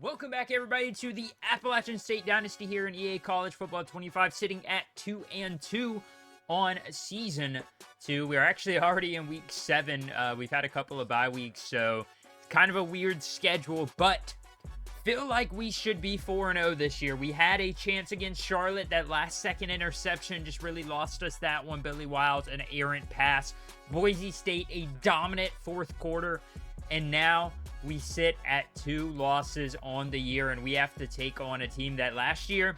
Welcome back, everybody, to the Appalachian State Dynasty here in EA College Football 25, sitting at 2-2 on Season 2. We're actually already in Week 7. We've had a couple of bye weeks, so it's kind of a weird schedule, but feel like we should be 4-0 this year. We had a chance against Charlotte. That last-second interception just really lost us that one. Billy Wiles, an errant pass. Boise State, a dominant fourth quarter, and now we sit at 2 losses on the year, and we have to take on a team that last year,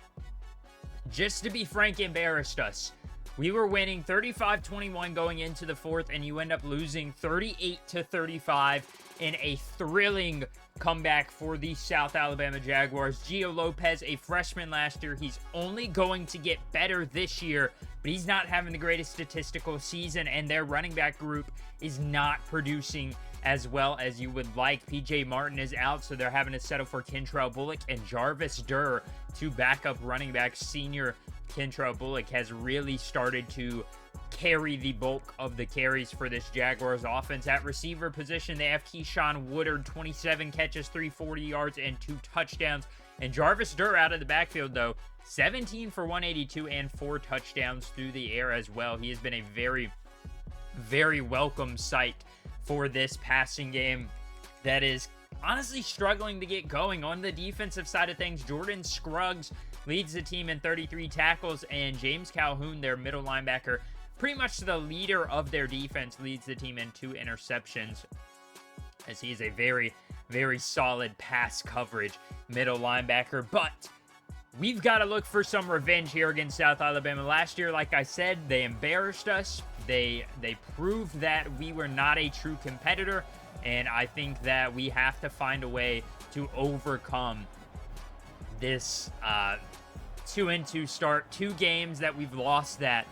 just to be frank, embarrassed us. We were winning 35-21 going into the fourth, and you end up losing 38-35 in a thrilling comeback for the South Alabama Jaguars. Gio Lopez, a freshman last year, he's only going to get better this year, but he's not having the greatest statistical season, and their running back group is not producing as well as you would like. PJ Martin is out, so they're having to settle for Kentrell Bullock and Jarvis Durr, two backup running backs. Senior Kentrell Bullock has really started to carry the bulk of the carries for this Jaguars offense. At receiver position, they have Keyshawn Woodard, 27 catches, 340 yards, and 2 touchdowns. And Jarvis Durr out of the backfield, though, 17 for 182 and 4 touchdowns through the air as well. He has been a very, very welcome sight for this passing game that is honestly struggling to get going. On the defensive side of things, Jordan Scruggs leads the team in 33 tackles, and James Calhoun, their middle linebacker, pretty much the leader of their defense, leads the team in 2 interceptions, as he is a very, very solid pass coverage middle linebacker. But we've got to look for some revenge here against South Alabama. Last year, like I said, they embarrassed us. They proved that we were not a true competitor, and I think that we have to find a way to overcome this 2-2 start. 2 games that we've lost that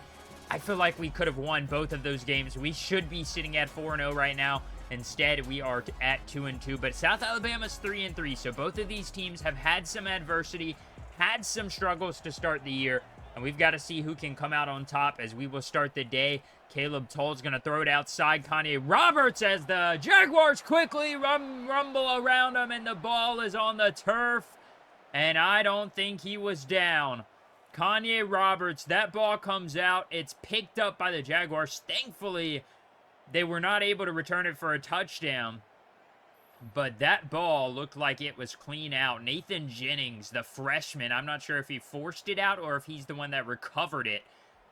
I feel like we could have won both of those games. We should be sitting at 4-0 right now. Instead, we are at 2-2, but South Alabama's 3-3, so both of these teams have had some adversity, had some struggles to start the year, and we've got to see who can come out on top as we will start the day. Caleb Toll's going to throw it outside. Kanye Roberts, as the Jaguars quickly rumble around him, and the ball is on the turf, and I don't think he was down. Kanye Roberts, that ball comes out. It's picked up by the Jaguars. Thankfully, they were not able to return it for a touchdown, but that ball looked like it was clean out. Nathan Jennings, the freshman, I'm not sure if he forced it out or if he's the one that recovered it.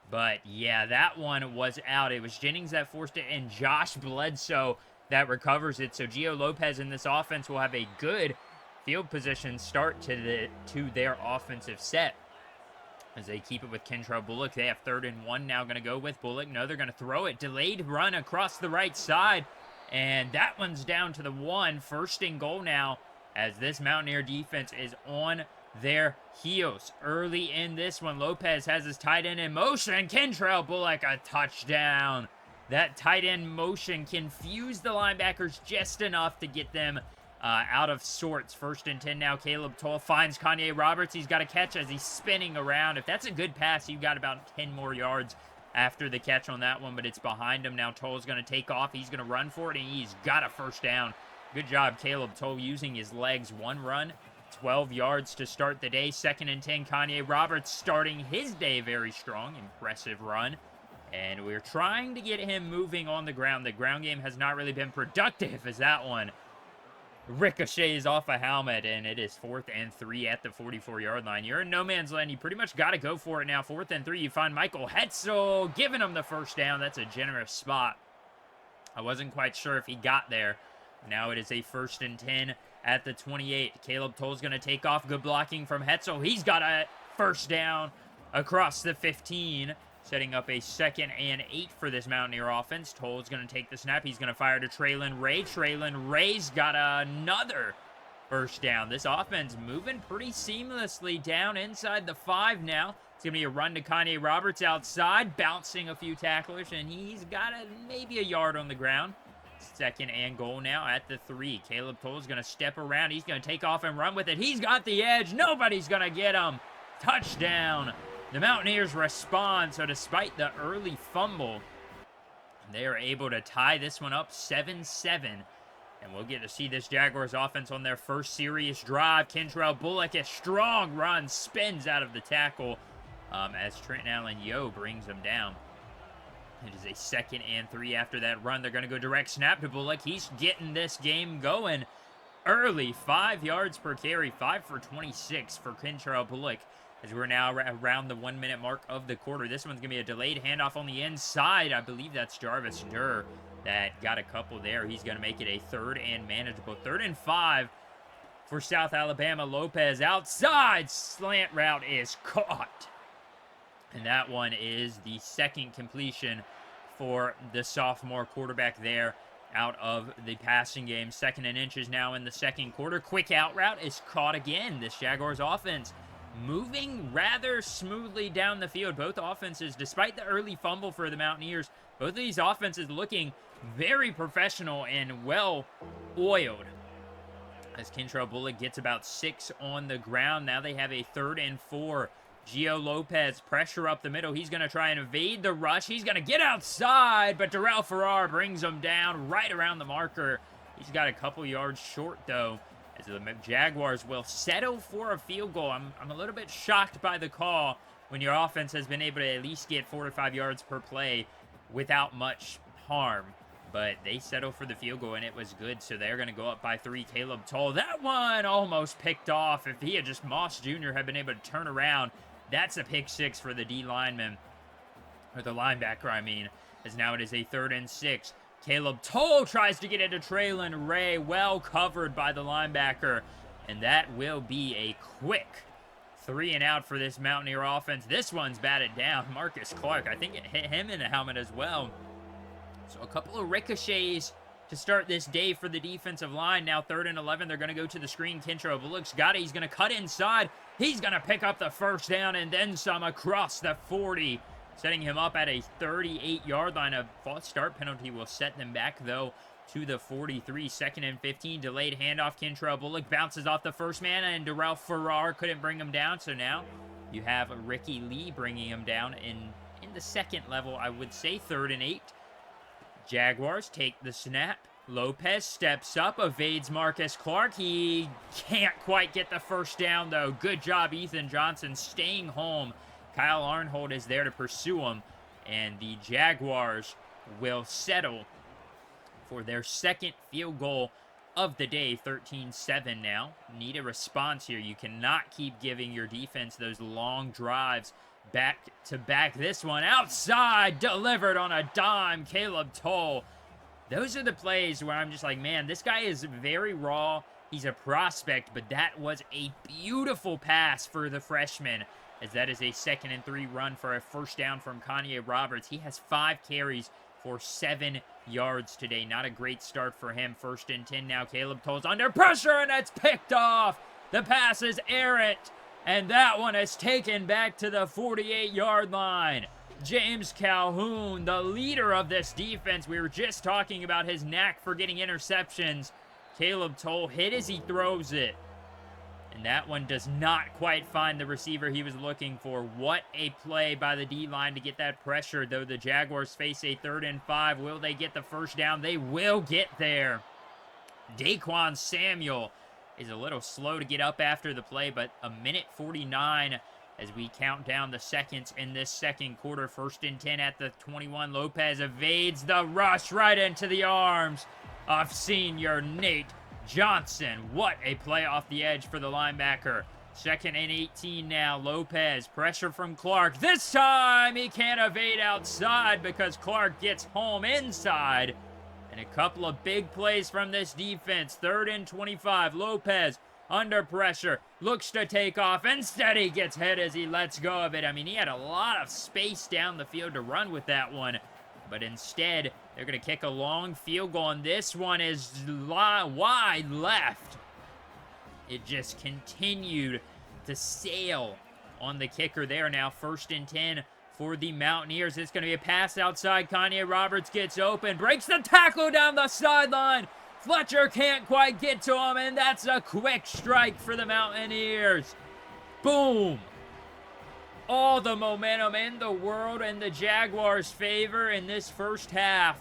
But yeah, that one was out. It was Jennings that forced it, and Josh Bledsoe that recovers it. So Gio Lopez in this offense will have a good field position start to their offensive set, as they keep it with Kentrell Bullock. They have 3rd and 1 now. Going to go with Bullock. No, they're going to throw it. Delayed run across the right side, and that one's down to the 1. 1st and goal now, as this Mountaineer defense is on their heels. Early in this one, Lopez has his tight end in motion. Kentrell Bullock, a touchdown. That tight end motion confused the linebackers just enough to get them out of sorts. 1st and 10 now. Caleb Toll finds Kanye Roberts. He's got a catch as he's spinning around. If that's a good pass, you've got about 10 more yards after the catch on that one, but it's behind him now. Toll's going to take off. He's going to run for it, and he's got a 1st down. Good job, Caleb Toll, using his legs. 1 run, 12 yards to start the day. 2nd and 10. Kanye Roberts starting his day very strong. Impressive run. And we're trying to get him moving on the ground. The ground game has not really been productive, as that one ricochets off a helmet, and it is 4th and 3 at the 44-yard line. You're in no man's land. You pretty much got to go for it now. 4th and 3. You find Michael Hetzel giving him the 1st down. That's a generous spot. I wasn't quite sure if he got there. Now it is a 1st and 10 at the 28. Caleb Toll's going to take off. Good blocking from Hetzel. He's got a 1st down across the 15. Setting up a 2nd and 8 for this Mountaineer offense. Toll's going to take the snap. He's going to fire to Traylon Ray. Traylon Ray's got another 1st down. This offense moving pretty seamlessly down inside the 5 now. It's going to be a run to Kanye Roberts outside, bouncing a few tacklers, and he's got maybe a yard on the ground. 2nd and goal now at the 3. Caleb Toll's going to step around. He's going to take off and run with it. He's got the edge. Nobody's going to get him. Touchdown. The Mountaineers respond, so despite the early fumble, they are able to tie this one up 7-7 And we'll get to see this Jaguars offense on their first serious drive. Kentrell Bullock, a strong run, spins out of the tackle as Trent Allen-Yo brings him down. It is a 2nd and 3 after that run. They're going to go direct snap to Bullock. He's getting this game going early. 5 yards per carry, 5 for 26 for Kentrell Bullock, as we're now around the 1-minute mark of the quarter. This one's going to be a delayed handoff on the inside. I believe that's Jarvis Durr that got a couple there. He's going to make it a 3rd and manageable. 3rd and 5 for South Alabama. Lopez outside. Slant route is caught. And that one is the 2nd completion for the sophomore quarterback there out of the passing game. 2nd and inches now in the 2nd quarter. Quick out route is caught again. This Jaguars offense moving rather smoothly down the field. Both offenses, despite the early fumble for the Mountaineers, both of these offenses looking very professional and well-oiled. As Kentrell Bullock gets about 6 on the ground. Now they have a 3rd and 4. Gio Lopez, pressure up the middle. He's going to try and evade the rush. He's going to get outside, but Darrell Farrar brings him down right around the marker. He's got a couple yards short, though, as the Jaguars will settle for a field goal. I'm a little bit shocked by the call when your offense has been able to at least get 4 to 5 yards per play without much harm. But they settle for the field goal, and it was good, so they're going to go up by 3. Caleb Toll, that one almost picked off. If he had just, Moss Jr. had been able to turn around, that's a pick 6 for the D lineman, or the linebacker, I mean, as now it is a 3rd and 6. Caleb Toll tries to get it to Traylon Ray, well covered by the linebacker, and that will be a quick 3 and out for this Mountaineer offense. This one's batted down. Marcus Clark, I think it hit him in the helmet as well. So a couple of ricochets to start this day for the defensive line. Now 3rd and 11. They're going to go to the screen. Kentrell Bullock's got it. He's going to cut inside. He's going to pick up the 1st down and then some across the 40, setting him up at a 38-yard line. A false start penalty will set them back, though, to the 43. 2nd and 15. Delayed handoff. Kentrell Bullock bounces off the 1st man, and Darrell Farrar couldn't bring him down. So now you have Ricky Lee bringing him down in the 2nd level, I would say. 3rd and 8. Jaguars take the snap. Lopez steps up, evades Marcus Clark. He can't quite get the 1st down, though. Good job, Ethan Johnson, staying home. Kyle Arnhold is there to pursue him, and the Jaguars will settle for their 2nd field goal of the day. 13-7 now. Need a response here. You cannot keep giving your defense those long drives back to back. This one outside, delivered on a dime. Caleb Toll. Those are the plays where I'm just like, man, this guy is very raw. He's a prospect, but that was a beautiful pass for the freshman, as that is a 2nd and 3 run for a 1st down from Kanye Roberts. He has 5 carries for 7 yards today. Not a great start for him. 1st and 10 now. Caleb Toll's under pressure, and it's picked off. The pass is errant, and that one is taken back to the 48-yard line. James Calhoun, the leader of this defense. We were just talking about his knack for getting interceptions. Caleb Toll hit as he throws it, and that one does not quite find the receiver he was looking for. What a play by the D-line to get that pressure, though. The Jaguars face a 3rd and 5. Will they get the 1st down? They will get there. Daquan Samuel is a little slow to get up after the play, but a minute 49 as we count down the seconds in this 2nd quarter. 1st and 10 at the 21. Lopez evades the rush right into the arms of senior Nate Johnson. What a play off the edge for the linebacker. 2nd and 18 now. Lopez, pressure from Clark. This time he can't evade outside because Clark gets home inside. And a couple of big plays from this defense. 3rd and 25. Lopez under pressure, looks to take off. Instead, he gets hit as he lets go of it. I mean, he had a lot of space down the field to run with that one. But instead, they're going to kick a long field goal, and this one is wide left. It just continued to sail on the kicker there. Now 1st and 10 for the Mountaineers. It's going to be a pass outside. Kanye Roberts gets open, breaks the tackle down the sideline. Fletcher can't quite get to him, and that's a quick strike for the Mountaineers. Boom. All the momentum in the world in the Jaguars' favor in this 1st half.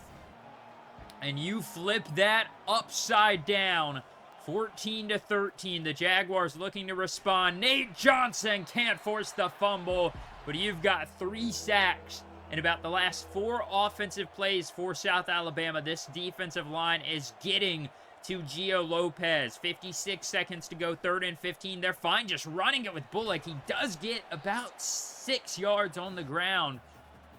And you flip that upside down. 14-13. The Jaguars looking to respond. Nate Johnson can't force the fumble, but you've got 3 sacks in about the last 4 offensive plays for South Alabama. This defensive line is getting to Gio Lopez. 56 seconds to go, 3rd and 15. They're fine just running it with Bullock. He does get about 6 yards on the ground.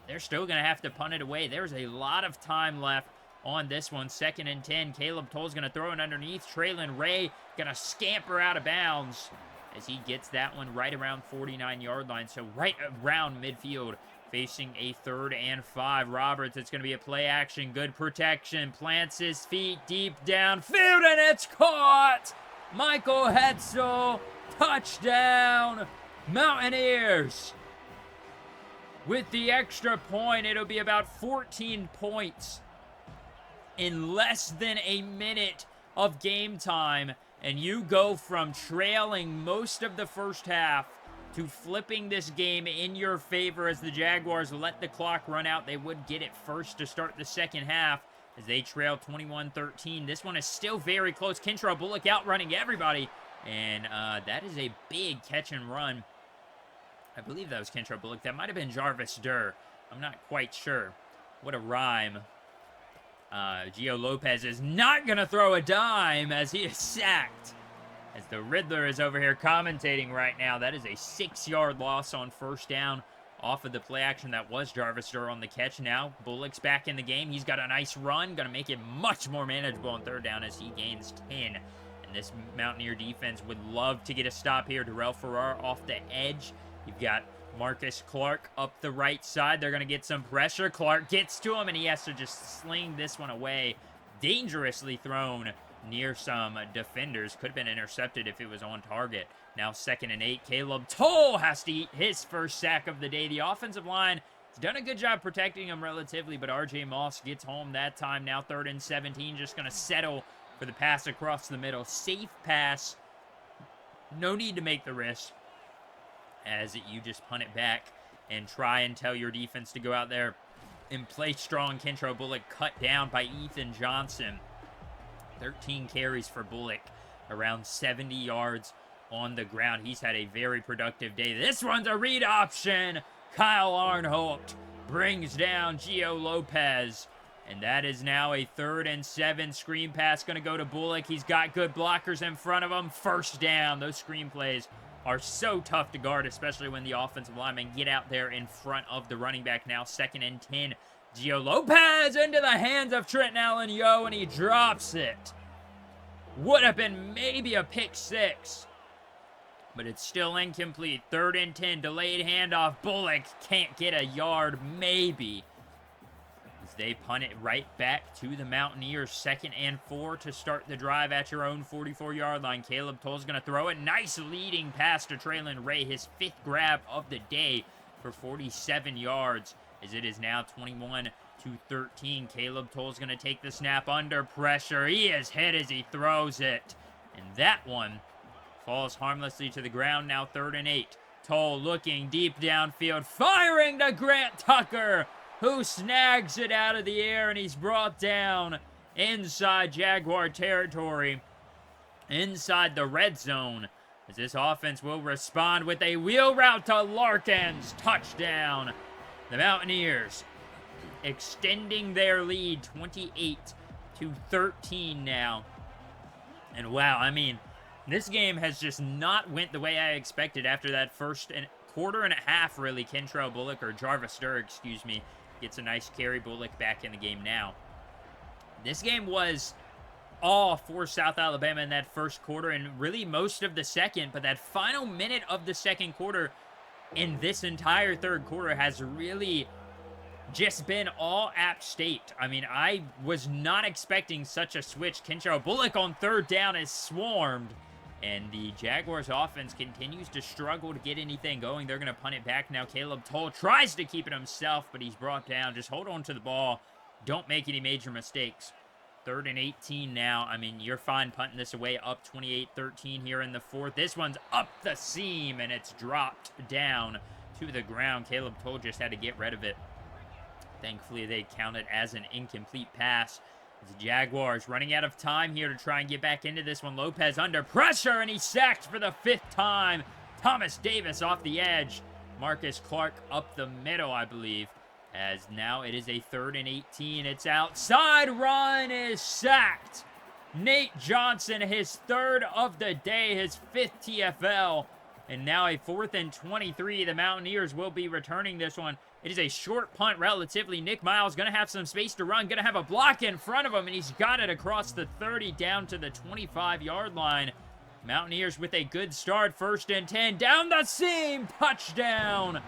They're still going to have to punt it away. There's a lot of time left on this one. 2nd and 10. Caleb Toll's going to throw it underneath. Traylon Ray going to scamper out of bounds as he gets that one right around 49-yard line. So right around midfield, facing a 3rd and 5. Roberts, it's going to be a play action. Good protection. Plants his feet deep downfield, and it's caught! Michael Hetzel, touchdown, Mountaineers! With the extra point, it'll be about 14 points in less than a minute of game time, and you go from trailing most of the first half to flipping this game in your favor as the Jaguars let the clock run out. They would get it first to start the second half as they trail 21-13. This one is still very close. Kentrell Bullock outrunning everybody, and that is a big catch and run. I believe that was Kentrell Bullock. That might have been Jarvis Durr. I'm not quite sure. What a rhyme. Gio Lopez is not going to throw a dime as he is sacked. As the Riddler is over here commentating right now, that is a 6-yard loss on 1st down off of the play action. That was Jarvis Durr on the catch. Now Bullock's back in the game. He's got a nice run. Going to make it much more manageable on 3rd down as he gains 10. And this Mountaineer defense would love to get a stop here. Darrell Farrar off the edge. You've got Marcus Clark up the right side. They're going to get some pressure. Clark gets to him, and he has to just sling this one away. Dangerously thrown near some defenders. Could have been intercepted if it was on target. Now 2nd and 8. Caleb Toll has to eat his first sack of the day. The offensive line has done a good job protecting him relatively, but RJ Moss gets home that time. Now 3rd and 17. Just going to settle for the pass across the middle. Safe pass. No need to make the risk, as you just punt it back and try and tell your defense to go out there and play strong. Kentrell Bullock cut down by Ethan Johnson. 13 carries for Bullock, around 70 yards on the ground. He's had a very productive day. This one's a read option. Kyle Arnholt brings down Gio Lopez, and that is now a 3rd and 7. Screen pass going to go to Bullock. He's got good blockers in front of him. 1st down. Those screen plays are so tough to guard, especially when the offensive linemen get out there in front of the running back. Now 2nd and 10. Gio Lopez into the hands of Trenton Allen-Yo, and he drops it. Would have been maybe a pick 6, but it's still incomplete. 3rd and 10. Delayed handoff. Bullock can't get a yard, maybe, as they punt it right back to the Mountaineers. 2nd and 4 to start the drive at your own 44-yard line. Caleb Toll's going to throw it. Nice leading pass to Traylon Ray, his 5th grab of the day for 47 yards, as it is now 21-13. Caleb Toll's going to take the snap under pressure. He is hit as he throws it, and that one falls harmlessly to the ground. Now 3rd and 8. Toll looking deep downfield, firing to Grant Tucker, who snags it out of the air, and he's brought down inside Jaguar territory, inside the red zone, as this offense will respond with a wheel route to Larkins. Touchdown. The Mountaineers extending their lead 28-13 now. And wow, I mean, this game has just not went the way I expected after that first quarter and a half, really. Kentrell Bullock, or Jarvis Durr, excuse me, gets a nice carry. Bullock back in the game now. This game was all for South Alabama in that first quarter, and really most of the second, but that final minute of the second quarter in this entire third quarter has really just been all App State. I mean, I was not expecting such a switch. Kentrell Bullock on 3rd down is swarmed, and the Jaguars offense continues to struggle to get anything going. They're going to punt it back now. Caleb Toll tries to keep it himself, but he's brought down. Just hold on to the ball. Don't make any major mistakes. 3rd and 18 now. I mean, you're fine punting this away, up 28-13 here in the 4th. This one's up the seam, and it's dropped down to the ground. Caleb Toll just had to get rid of it. Thankfully, they count it as an incomplete pass The Jaguars running out of time here to try and get back into this one. Lopez under pressure, and he's sacked for the 5th time. Thomas Davis off the edge. Marcus Clark up the middle, I believe. As now it is a 3rd and 18. It's outside. Run is sacked. Nate Johnson, his 3rd of the day, his 5th TFL. And now a 4th and 23. The Mountaineers will be returning this one. It is a short punt relatively. Nick Miles going to have some space to run. Going to have a block in front of him, and he's got it across the 30 down to the 25-yard line. Mountaineers with a good start. 1st and 10. Down the seam. Touchdown.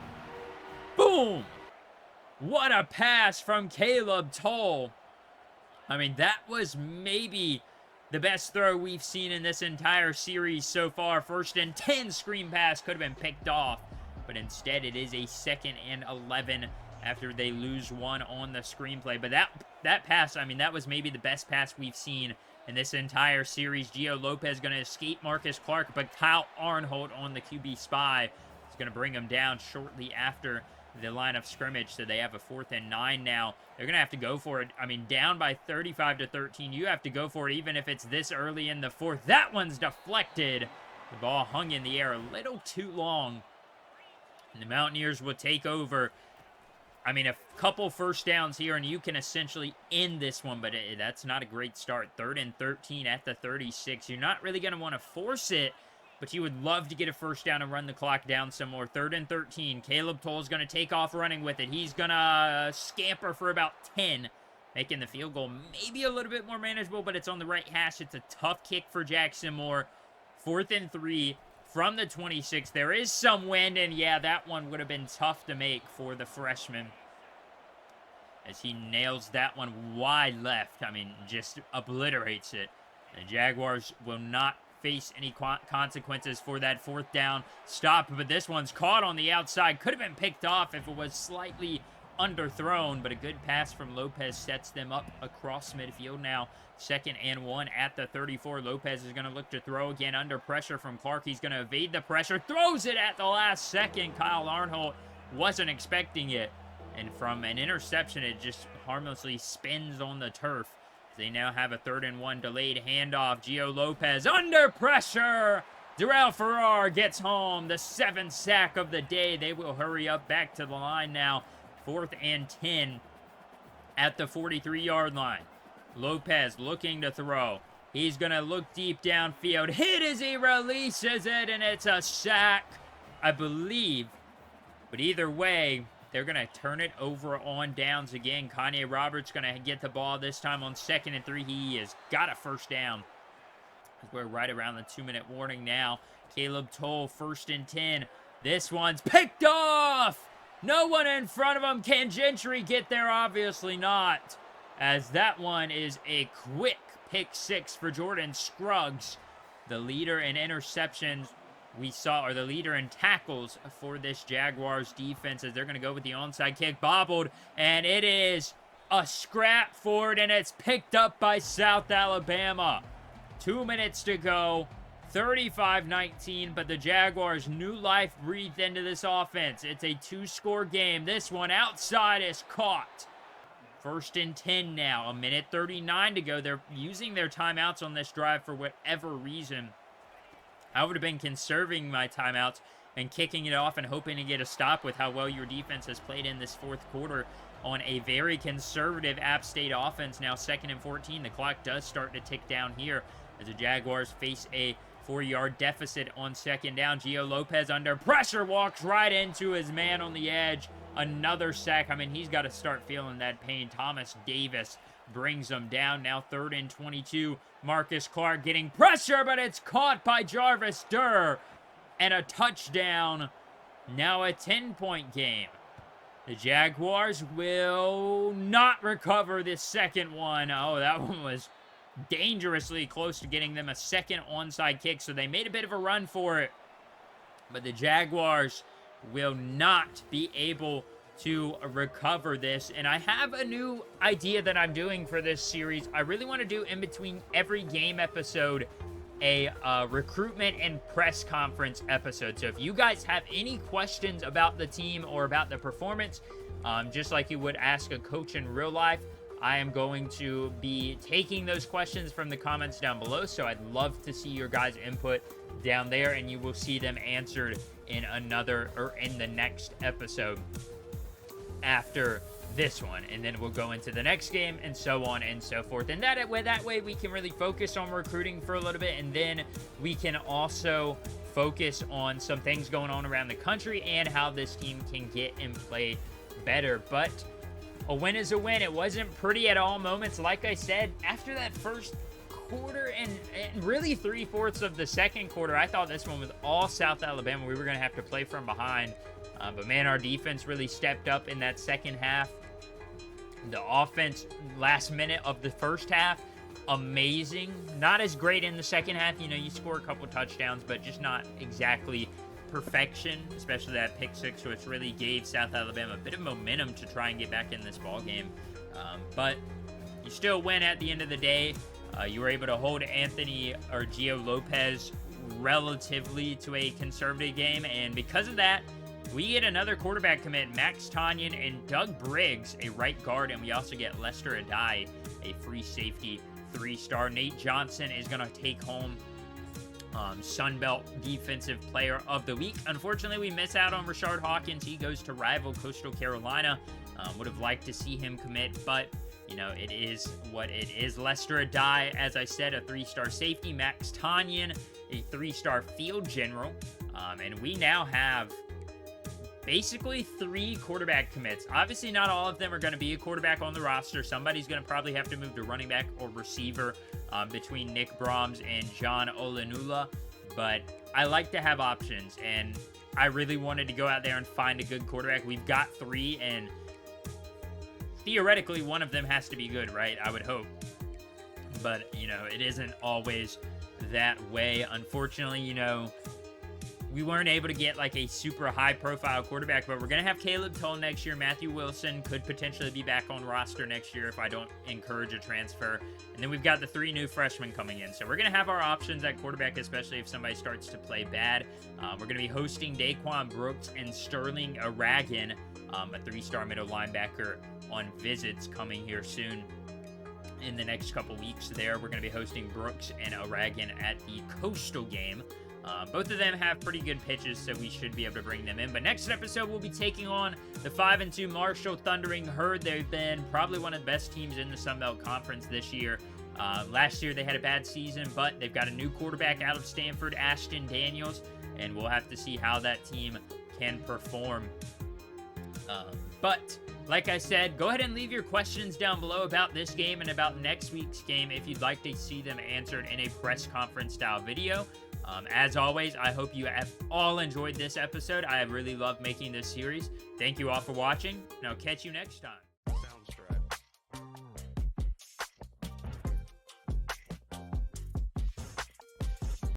Boom. What a pass from Caleb Toll. I mean, that was maybe the best throw we've seen in this entire series so far. 1st and 10 screen pass could have been picked off, but instead it is a 2nd and 11 after they lose one on the screenplay. But that pass, I mean, that was maybe the best pass we've seen in this entire series. Gio Lopez going to escape Marcus Clark, but Kyle Arnholt on the QB spy is going to bring him down shortly after the line of scrimmage, so they have a 4th and 9 now. They're going to have to go for it. I mean, down by 35-13, you have to go for it even if it's this early in the 4th. That one's deflected. The ball hung in the air a little too long. And the Mountaineers will take over. I mean, a couple first downs here, and you can essentially end this one, but that's not a great start. 3rd and 13 at the 36. You're not really going to want to force it, but you would love to get a first down and run the clock down some more. 3rd and 13. Caleb Toll is going to take off running with it. He's going to scamper for about 10, making the field goal maybe a little bit more manageable, but it's on the right hash. It's a tough kick for Jackson Moore. 4th and 3 from the 26. There is some wind, and yeah, that one would have been tough to make for the freshman, as he nails that one wide left. I mean, just obliterates it. The Jaguars will not face any consequences for that 4th down stop, but this one's caught on the outside. Could have been picked off if it was slightly underthrown, but a good pass from Lopez sets them up across midfield now. 2nd and 1 at the 34. Lopez is going to look to throw again under pressure from Clark. He's going to evade the pressure, throws it at the last second. Kyle Arnholt wasn't expecting it, and from an interception, it just harmlessly spins on the turf. They now have a 3rd and 1 delayed handoff. Gio Lopez under pressure. Darrell Farrar gets home. The 7th sack of the day. They will hurry up back to the line now. 4th and 10 at the 43-yard line. Lopez looking to throw. He's going to look deep downfield. Hit as he releases it, and it's a sack, I believe. But either way, they're going to turn it over on downs again. Kanye Roberts going to get the ball this time on 2nd and 3. He has got a first down. We're right around the 2-minute warning now. Caleb Toll, 1st and 10. This one's picked off. No one in front of him. Can Gentry get there? Obviously not, as that one is a quick pick 6 for Jordan Scruggs, the leader in interceptions we saw, or the leader in tackles for this Jaguars defense, as they're going to go with the onside kick. Bobbled, and it is a scrap forward, and it's picked up by South Alabama. 2 minutes to go, 35-19, but the Jaguars' new life breathed into this offense. It's a 2-score game. This one outside is caught. 1st and 10 now, 1:39 to go. They're using their timeouts on this drive for whatever reason. I would have been conserving my timeouts and kicking it off and hoping to get a stop with how well your defense has played in this 4th quarter on a very conservative App State offense. Now 2nd and 14. The clock does start to tick down here as the Jaguars face a 4-yard deficit on 2nd down. Gio Lopez under pressure walks right into his man on the edge. Another sack. I mean, he's got to start feeling that pain. Thomas Davis brings him down. Now 3rd and 22. Marcus Clark getting pressure, but it's caught by Jarvis Durr. And a touchdown. Now a 10-point game. The Jaguars will not recover this second one. Oh, that one was dangerously close to getting them a second onside kick, so they made a bit of a run for it. But the Jaguars will not be able to recover this. And I have a new idea that I'm doing for this series. I really want to do in between every game episode a recruitment and press conference episode. So if you guys have any questions about the team or about the performance, just like you would ask a coach in real life, I am going to be taking those questions from the comments down below, so I'd love to see your guys' input down there, and you will see them answered in the next episode after this one, and then we'll go into the next game and so on and so forth. And that way we can really focus on recruiting for a little bit, and then we can also focus on some things going on around the country and how this team can get and play better. But a win is a win. It wasn't pretty at all moments. Like I said, after that first quarter and really 3/4 of the second quarter, I thought this one was all South Alabama. We were going to have to play from behind. But man, our defense really stepped up in that second half. The offense, last minute of the first half, amazing. Not as great in the second half. You know, you score a couple touchdowns, but just not exactly perfection, especially that pick six, which really gave South Alabama a bit of momentum to try and get back in this ball game. But you still win at the end of the day. You were able to hold Gio Lopez relatively to a conservative game, and because of that, we get another quarterback commit, Max Tanyan and Doug Briggs, a right guard, and we also get Lester Adai, a free safety, 3-star. Nate Johnson is going to take home Sunbelt Defensive Player of the Week. Unfortunately, we miss out on Rashard Hawkins. He goes to rival Coastal Carolina. Would have liked to see him commit, but you know, it is what it is. Lester Adai, as I said, a 3-star safety. Max Tanyan, a 3-star field general. And we now have basically 3 quarterback commits. Obviously, not all of them are going to be a quarterback on the roster. Somebody's going to probably have to move to running back or receiver between Nick Brahms and John Olenula. But I like to have options, and I really wanted to go out there and find a good quarterback. We've got 3, and theoretically, one of them has to be good, right? I would hope. But, you know, it isn't always that way. Unfortunately, you know, we weren't able to get like a super high-profile quarterback, but we're going to have Caleb Tull next year. Matthew Wilson could potentially be back on roster next year if I don't encourage a transfer. And then we've got the 3 new freshmen coming in. So we're going to have our options at quarterback, especially if somebody starts to play bad. We're going to be hosting Daquan Brooks and Sterling Aragon, a 3-star middle linebacker, on visits coming here soon. In the next couple weeks there, we're going to be hosting Brooks and Aragon at the Coastal game. Both of them have pretty good pitches, so we should be able to bring them in. But next episode, we'll be taking on the 5-2 Marshall Thundering Herd. They've been probably one of the best teams in the Sun Belt Conference this year. Last year, they had a bad season, but they've got a new quarterback out of Stanford, Ashton Daniels, and we'll have to see how that team can perform. But like I said, go ahead and leave your questions down below about this game and about next week's game if you'd like to see them answered in a press conference style video. As always, I hope you have all enjoyed this episode. I have really loved making this series. Thank you all for watching, and I'll catch you next time.